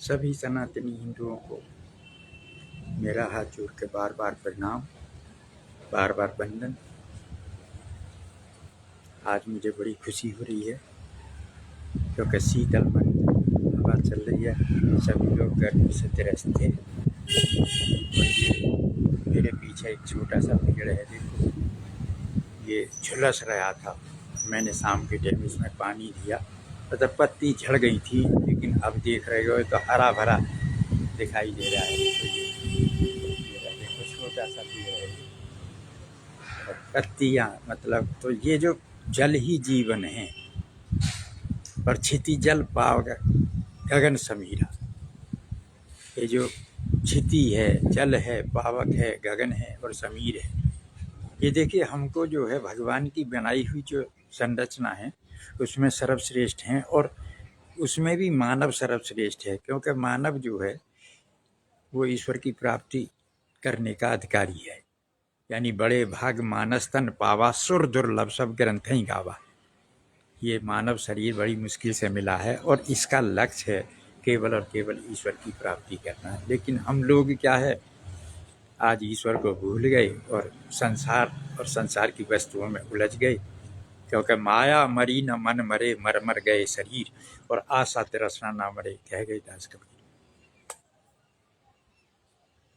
सभी सनातनी हिंदुओं को मेरा हाथ जोड़ के बार बार प्रणाम, बार बार वंदन। आज मुझे बड़ी खुशी हो रही है क्योंकि शीतल मन हवा चल रही है। सभी लोग गर्मी से त्रस्त थे और ये मेरे पीछे एक छोटा सा पेड़ है, देखो ये झुलस रहा था। मैंने शाम के टाइम इसमें पानी दिया, मतलब पत्ती झड़ गई थी, लेकिन अब देख रहे हो तो हरा भरा दिखाई दे रहा है। तो देखो छोटा सा पेड़ है और पत्तियाँ, मतलब तो ये जो जल ही जीवन है और क्षिति जल पावक गगन समीरा। ये जो क्षिति है, जल है, पावक है, गगन है और समीर है, ये देखिए हमको जो है भगवान की बनाई हुई जो संरचना है उसमें सर्वश्रेष्ठ हैं और उसमें भी मानव सर्वश्रेष्ठ है, क्योंकि मानव जो है वो ईश्वर की प्राप्ति करने का अधिकारी है। यानी बड़े भाग मानस तन पावा, सुर दुर्लभ सब ग्रंथ ही गावा। ये मानव शरीर बड़ी मुश्किल से मिला है और इसका लक्ष्य है केवल और केवल ईश्वर की प्राप्ति करना है। लेकिन हम लोग क्या है, आज ईश्वर को भूल गए और संसार और संसार की वस्तुओं में उलझ गए, क्योंकि माया मरी न मन मरे, मर मर गए शरीर और आशा तृष्णा ना मरे, कह गए दास कबीर।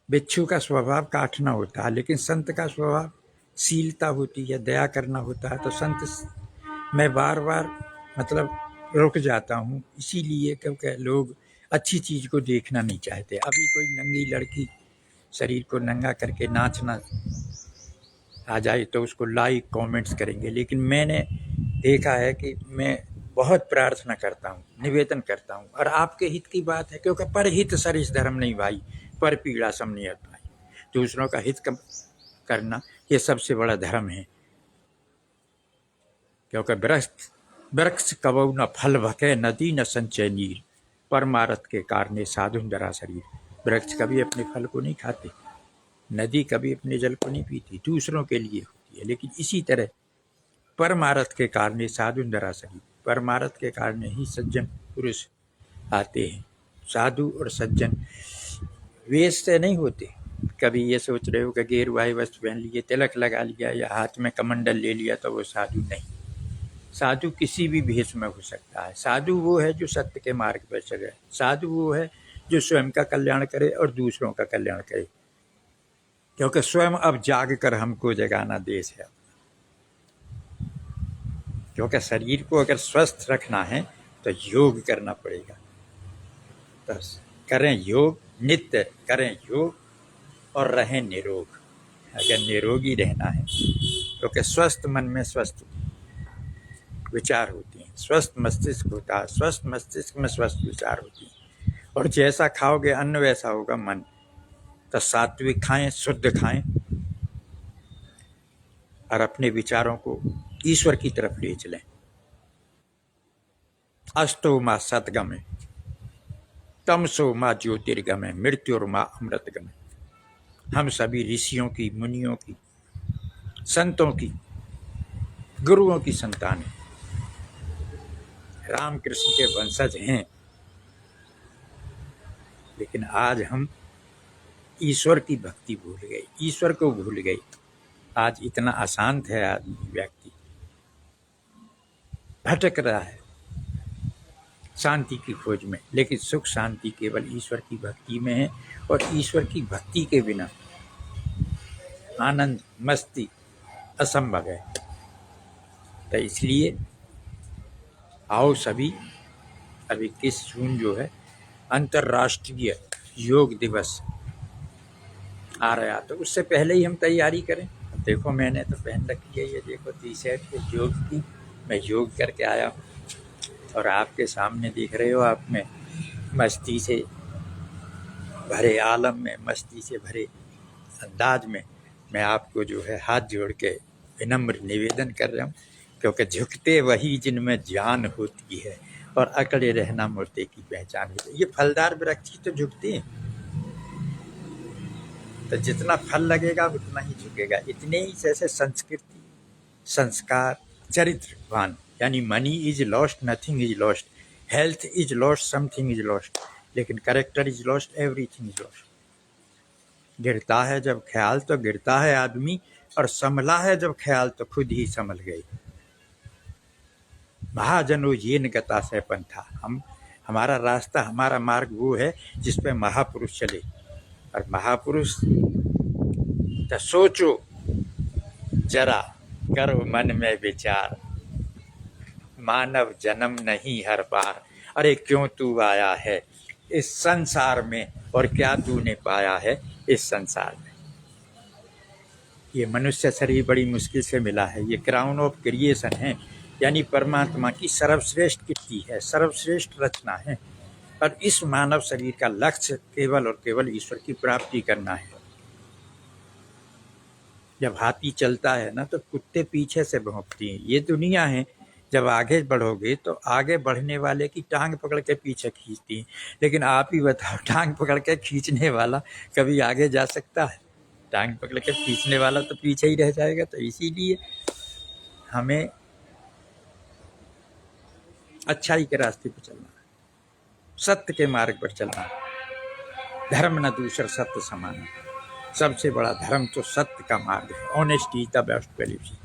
बिच्छू का स्वभाव काटना होता है, लेकिन संत का स्वभाव शीलता होती है, दया करना होता है। तो संत मैं बार बार मतलब रुक जाता हूँ इसीलिए क्योंकि लोग अच्छी चीज़ को देखना नहीं चाहते। अभी कोई नंगी लड़की शरीर को नंगा करके नाचना आ जाए तो उसको लाइक कमेंट्स करेंगे, लेकिन मैंने देखा है कि मैं बहुत प्रार्थना करता हूँ, निवेदन करता हूँ और आपके हित की बात है, क्योंकि पर हित सरिस धर्म नहीं भाई, पर पीड़ा सम नियत भाई। दूसरों का हित करना ये सबसे बड़ा धर्म है, क्योंकि वृक्ष कबऊ न फल भके, नदी न संचय नीर, परमारथ के कारणे साधुन दरा शरीर। वृक्ष कभी अपने फल को नहीं खाते, नदी कभी अपने जल को नहीं पीती, दूसरों के लिए होती है। लेकिन इसी तरह परमारथ के कारणे साधुन दरा शरीर, परमारथ के कारण ही सज्जन पुरुष आते हैं। साधु और सज्जन वेश से नहीं होते। कभी ये सोच रहे हो कि गेरुआई वस्त्र पहन लिए, तिलक लगा लिया या हाथ में कमंडल ले लिया तो वो साधु नहीं। साधु किसी भी भेष में हो सकता है। साधु वो है जो सत्य के मार्ग पर चले। साधु वो है जो स्वयं का कल्याण करे और दूसरों का कल्याण करे, क्योंकि स्वयं अब जाग कर हमको जगाना देश है। क्योंकि शरीर को अगर स्वस्थ रखना है तो योग करना पड़ेगा। तो करें योग, नित्य करें योग और रहें निरोग। अगर निरोगी रहना है, क्योंकि स्वस्थ मन में स्वस्थ विचार होते हैं, स्वस्थ मस्तिष्क होता है, स्वस्थ मस्तिष्क में स्वस्थ विचार होती हैं और जैसा खाओगे अन्न वैसा होगा मन। तो सात्विक खाएं, शुद्ध खाएं और अपने विचारों को ईश्वर की तरफ ले चलें। अस्तो माँ सतगमे, तमसो माँ ज्योतिर्गमे, मृत्युर्मा अमृतगमे। हम सभी ऋषियों की, मुनियों की, संतों की, गुरुओं की संतान हैं, रामकृष्ण के वंशज हैं। लेकिन आज हम ईश्वर की भक्ति भूल गए, ईश्वर को भूल गए। आज इतना अशांत है आदमी, व्यक्ति भटक रहा है शांति की खोज में, लेकिन सुख शांति केवल ईश्वर की भक्ति में है। और ईश्वर की भक्ति के बिना आनंद मस्ती असंभव है। तो इसलिए आओ सभी, अभी 21 जून जो है अंतर्राष्ट्रीय योग दिवस आ रहा, तो उससे पहले ही हम तैयारी करें। देखो मैंने तो पहन रखी है, ये देखो टी शर्ट योग की, मैं योग करके आया हूँ और आपके सामने देख रहे हो। आप में मस्ती से भरे आलम में, मस्ती से भरे अंदाज में मैं आपको जो है हाथ जोड़ के विनम्र निवेदन कर रहा हूँ, क्योंकि झुकते वही जिनमें जान होती है और अकड़े रहना मूर्ति की पहचान होती है। ये फलदार वृक्ष तो झुकते हैं, तो जितना फल लगेगा उतना ही झुकेगा। इतने ही जैसे संस्कृति, संस्कार, चरित्रवान, यानी money is lost, nothing is lost, health is lost, something is lost, लेकिन character is lost, everything is lost. गिरता है जब ख्याल तो गिरता है आदमी, और संभला है जब ख्याल तो खुद ही संभल गई। महाजनो येन गता से पंथा, हमारा रास्ता, हमारा मार्ग वो है जिस पे महापुरुष चले। और महापुरुष तो सोचो जरा, करो मन में विचार, मानव जन्म नहीं हर बार, अरे क्यों तू आया है इस संसार में, और क्या तूने पाया है इस संसार में। ये मनुष्य शरीर बड़ी मुश्किल से मिला है, ये क्राउन ऑफ क्रिएशन है, यानी परमात्मा की सर्वश्रेष्ठ कीर्ति है, सर्वश्रेष्ठ रचना है। और इस मानव शरीर का लक्ष्य केवल और केवल ईश्वर की प्राप्ति करना है। जब हाथी चलता है ना तो कुत्ते पीछे से भौंकती हैं, ये दुनिया है। जब आगे बढ़ोगे तो आगे बढ़ने वाले की टांग पकड़ के पीछे खींचती हैं। लेकिन आप ही बताओ, टांग पकड़ के खींचने वाला कभी आगे जा सकता है? टांग पकड़ के खींचने वाला तो पीछे ही रह जाएगा। तो इसीलिए हमें अच्छाई के रास्ते पर चलना है, सत्य के मार्ग पर चलना है। धर्म न दूसर सत्य समान, सबसे बड़ा धर्म तो सत्य का मार्ग है। Honesty the best policy.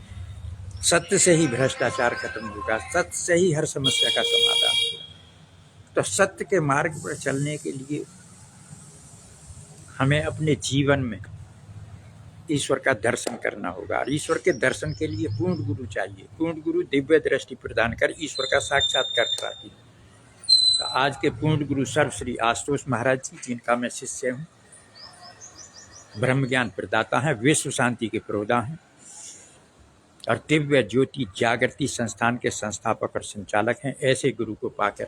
सत्य से ही भ्रष्टाचार खत्म होगा, सत्य से ही हर समस्या का समाधान होगा। तो सत्य के मार्ग पर चलने के लिए हमें अपने जीवन में ईश्वर का दर्शन करना होगा। और ईश्वर के दर्शन के लिए पूर्ण गुरु चाहिए। पूर्ण गुरु दिव्य दृष्टि प्रदान कर ईश्वर का साक्षात्कार कराती है। तो आज के पूर्ण गुरु सर्वश्री आशुतोष महाराज जी, जिनका मैं शिष्य हूँ, ब्रह्म ज्ञान प्रदाता हैं, विश्व शांति के प्रोदा हैं, और दिव्य ज्योति जागृति संस्थान के संस्थापक और संचालक हैं। ऐसे गुरु को पाकर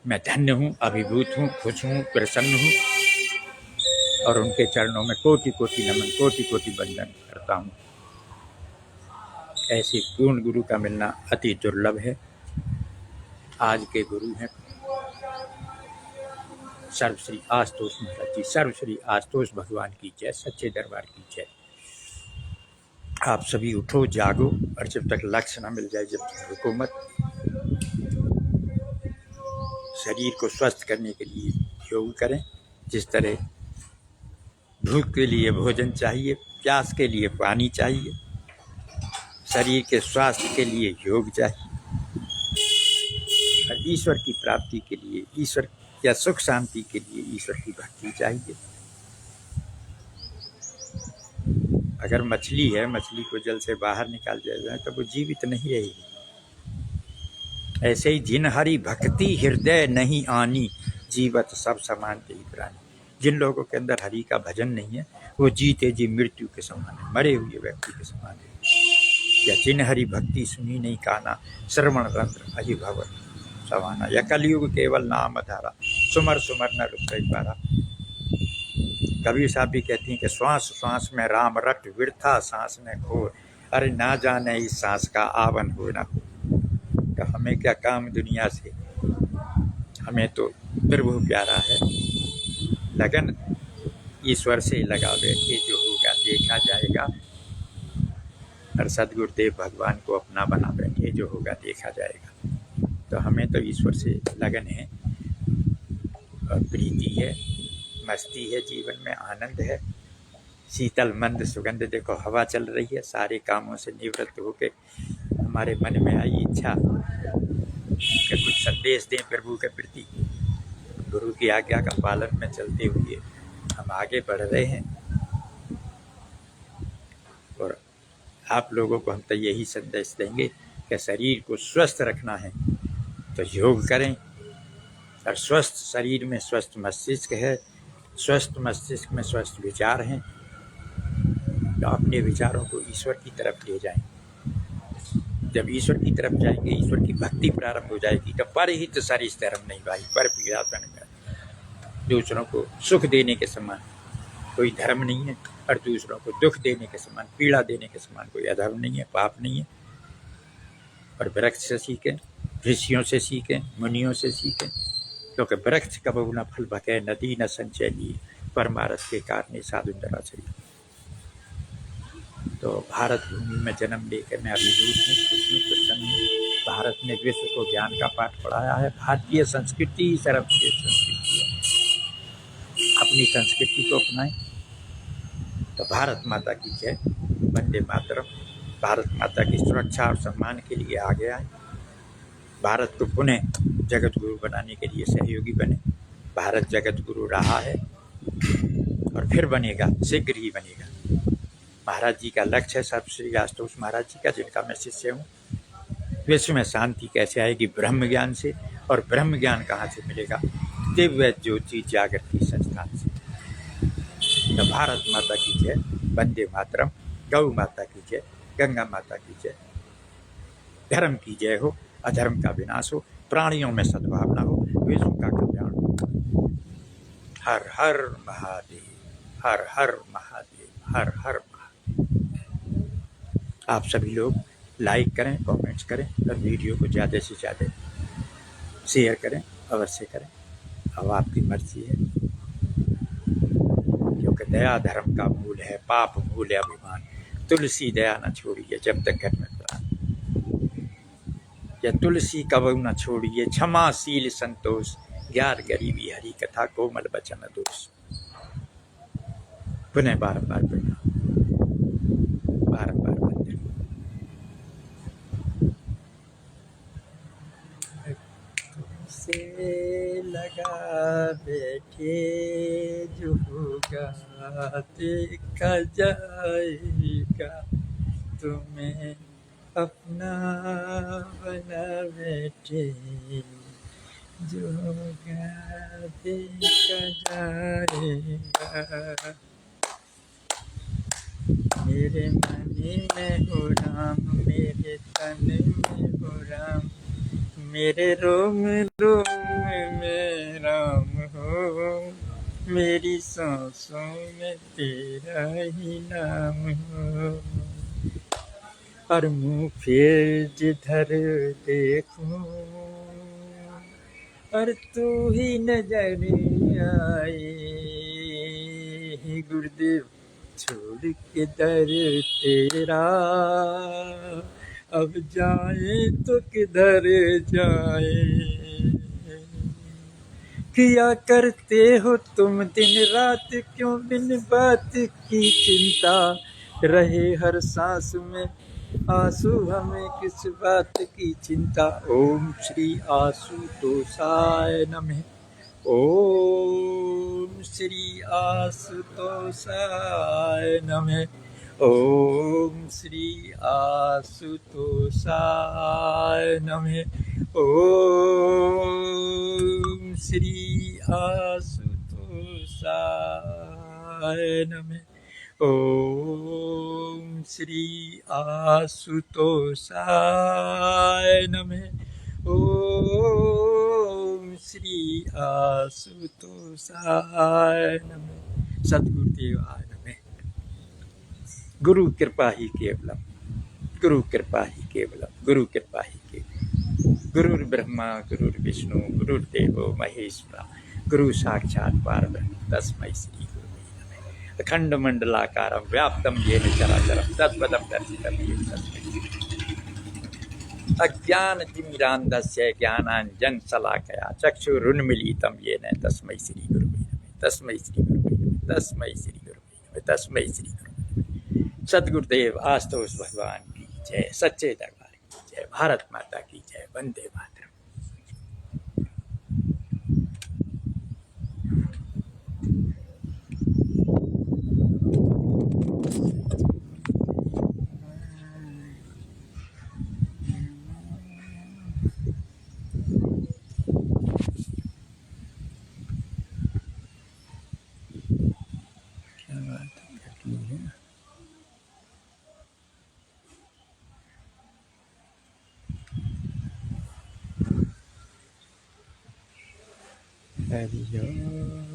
मैं धन्य हूँ, अभिभूत हूँ, खुश हूँ, प्रसन्न हूँ, और उनके चरणों में कोटि कोटि नमन, कोटि कोटि वंदन करता हूँ। ऐसे पूर्ण गुरु का मिलना अति दुर्लभ है। आज के गुरु हैं सर्वश्री आशुतोष महाराज जी। सर्वश्री आशुतोष भगवान की जय, सच्चे दरबार की जय। आप सभी उठो, जागो, और जब तक लक्ष्य न मिल जाए, जब तक रुको मत। शरीर को स्वस्थ करने के लिए योग करें। जिस तरह भूख के लिए भोजन चाहिए, प्यास के लिए पानी चाहिए, शरीर के स्वास्थ्य के लिए योग चाहिए, और ईश्वर की प्राप्ति के लिए, ईश्वर या सुख शांति के लिए ईश्वर की भक्ति चाहिए। अगर मछली है, मछली को जल से बाहर निकाल दिया जाए तो वो जीवित नहीं रहेगी। ऐसे ही जिन हरि भक्ति हृदय नहीं आनी, जीवत सब समान तेई प्राणी। जिन लोगों के अंदर हरि का भजन नहीं है, वो जीते जी मृत्यु के समान है, मरे हुए व्यक्ति के समान है। या जिन हरि भक्ति सुनी नहीं काना, श्रवण रंध्र अहि भवन सवाना। या कलयुग केवल नाम धारा, सुमर सुमर न रुक पारा। कबीर साहब भी कहती हैं कि श्वास श्वास में राम रट, वृथा सांस में खो, अरे ना जाने इस सांस का आवन हो ना हो। तो हमें क्या काम दुनिया से, हमें तो प्रभु प्यारा है। लगन ईश्वर से लगा बैठे, जो होगा देखा जाएगा। और सदगुरुदेव भगवान को अपना बना बैठे, जो होगा देखा जाएगा। तो हमें तो ईश्वर से लगन है, और प्रीति है, मस्ती है, जीवन में आनंद है, शीतल मंद सुगंध। देखो हवा चल रही है, सारे कामों से निवृत्त होकर हमारे मन में आई इच्छा कि कुछ संदेश दें प्रभु के प्रति। गुरु की आज्ञा का पालन में चलते हुए हम आगे बढ़ रहे हैं। और आप लोगों को हम तो यही संदेश देंगे कि शरीर को स्वस्थ रखना है तो योग करें। और स्वस्थ शरीर में स्वस्थ मस्तिष्क है, स्वस्थ मस्तिष्क में स्वस्थ विचार हैं। तो अपने विचारों को ईश्वर की तरफ ले जाएं। जब ईश्वर की तरफ जाएंगे, ईश्वर की भक्ति प्रारंभ हो जाएगी। तो परहित सरिस धर्म नहीं भाई, पर पीड़ा तन में। दूसरों को सुख देने के समान कोई धर्म नहीं है, और दूसरों को दुख देने के समान, पीड़ा देने के समान कोई अधर्म नहीं है, पाप नहीं है। और वृक्ष से सीखें, ऋषियों से सीखें, मुनियों से सीखें। क्योंकि वृक्ष कबहु न फल भके, नदी न संचय लिए, परमारथ के कारण साधु दराचरी। तो भारत भूमि में जन्म लेकर मैं अभिभूत हूँ, खुश हूँ, प्रसन्न हूँ। भारत ने विश्व को ज्ञान का पाठ पढ़ाया है। भारतीय संस्कृति सर्वश्रेष्ठ संस्कृति। अपनी संस्कृति को अपनाएं। तो भारत माता की जय, वंदे मातरम। भारत माता की सुरक्षा और सम्मान के लिए आगे आए। भारत को पुनः जगत गुरु बनाने के लिए सहयोगी बने। भारत जगत गुरु रहा है और फिर बनेगा, शीघ्र ही बनेगा। महाराज जी का लक्ष्य है, सब श्री आशुतोष महाराज जी का, जिनका मैं शिष्य हूँ। विश्व में शांति कैसे आएगी? ब्रह्म ज्ञान से। और ब्रह्म ज्ञान कहाँ से मिलेगा? दिव्य ज्योति जागृति संस्थान से। तो भारत माता की जय, वंदे मातरम। गौ माता की जय, गंगा माता की जय। धर्म की जय हो, अधर्म का विनाश हो, प्राणियों में सद्भावना हो, विश्व का कल्याण हो। हर हर महादेव, हर हर महादेव, हर हर महादेव। आप सभी लोग लाइक करें, कमेंट्स करें और वीडियो को ज़्यादा से ज़्यादा शेयर करें, अवश्य करें। अब आपकी मर्जी है, क्योंकि दया धर्म का मूल है, पाप मूल है अभिमान। तुलसी दया न छोड़िए जब तक घर में प्राण, या तुलसी कबहू न छोड़िए, क्षमाशील संतोष, ज्ञान गरीबी हरि कथा, कोमल बचन दोष। पुनः बारंबार प्रणाम, बारंबार वंदन। से लगा बैठे जो होगा देखा जाएगा, तुम्हें अपना बना बैठे जो होगा देखा जाएगा। मेरे मन में हो राम, मेरे तन में हो राम, मेरे रोम रोम में राम हो, मेरी सांसों में तेरा ही नाम हो। और मुँह फिर जिधर देखूं, और तू ही नजर आए। गुरुदेव छोड़ के दर तेरा, अब जाए तो किधर जाए। किया करते हो तुम दिन रात, क्यों बिन बात की चिंता, रहे हर सांस में आंसू, हमें किस बात की चिंता। ओम श्री आशुतोषाय नमः, ओम श्री आशुतोषाय नमः, ओम श्री आशुतोषाय नमः, ओम श्री आशुतोषाय नमः, ओम श्री आशुतोषाय नमः, ओम श्री आशुतोषाय नमः। सद्गुरुदेवाय नमः। गुरु कृपा ही केवलम, गुरु कृपा ही केवलम, गुरु कृपा ही केवलम। गुरुर् ब्रह्मा गुरुर्विष्णु गुरुर्देवो महेश्वरा, गुरु साक्षात् परब्रह्म तस्मै श्री गुरुवे नमः। अखंड मंडलाकारं व्याप्तं येन चराचरं तत्पदं दर्शितं येन तस्मै श्री गुरुवे नमः। अज्ञानतिमिरान्धस्य ज्ञानाञ्जनशलाकया चक्षुरुन्मीलितं येन तस्मै श्री गुरुवे नमः, तस्मै श्री गुरुवे नमः, तस्मै श्री गुरुवे नमः, तस्मै श्री गुरुवे नमः। सद्गुरुदेव आशुतोष भगवान की जय, सच्चे दरबार की जय, भारत माता की जय, वंदे मातरम। क्या बात है? हरि ओम।